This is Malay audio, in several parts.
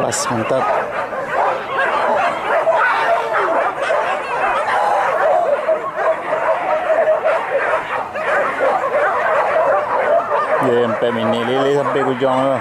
Pas, mantap. Dia sampai mini lele sampai Kujang tu.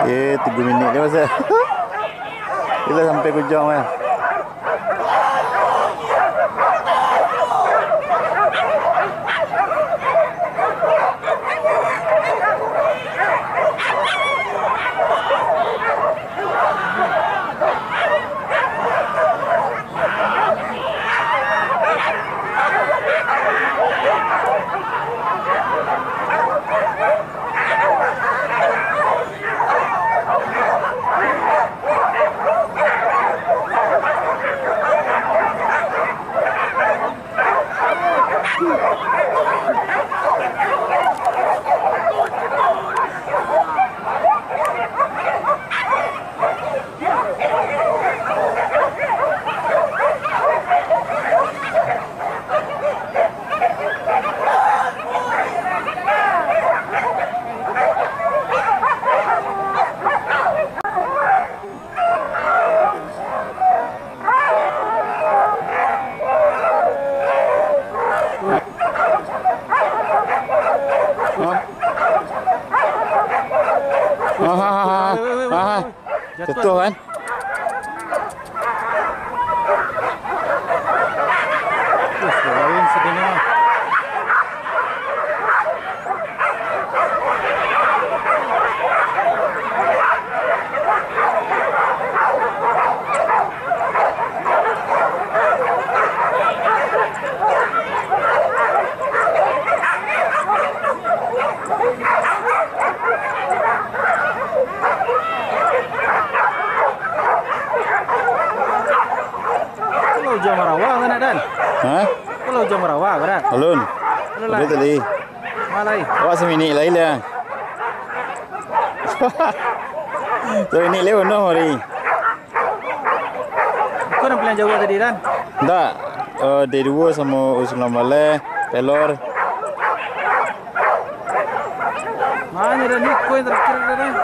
Eh, 3 minit je masa. Kita sampai Kujang kan. Jatuh kan? Lain sedihnya. Jam Marawa kan Dan? Hah? Kalau jam Marawa kan? Alun. Betul tadi. Malai. Awak semini lain lah. So ini lewat no hari. Kau nak plan jauh tadi Dan? Tak. D2 sama Usman Malay, Pelor. Mana Dan ni kau yang terakhir Dan?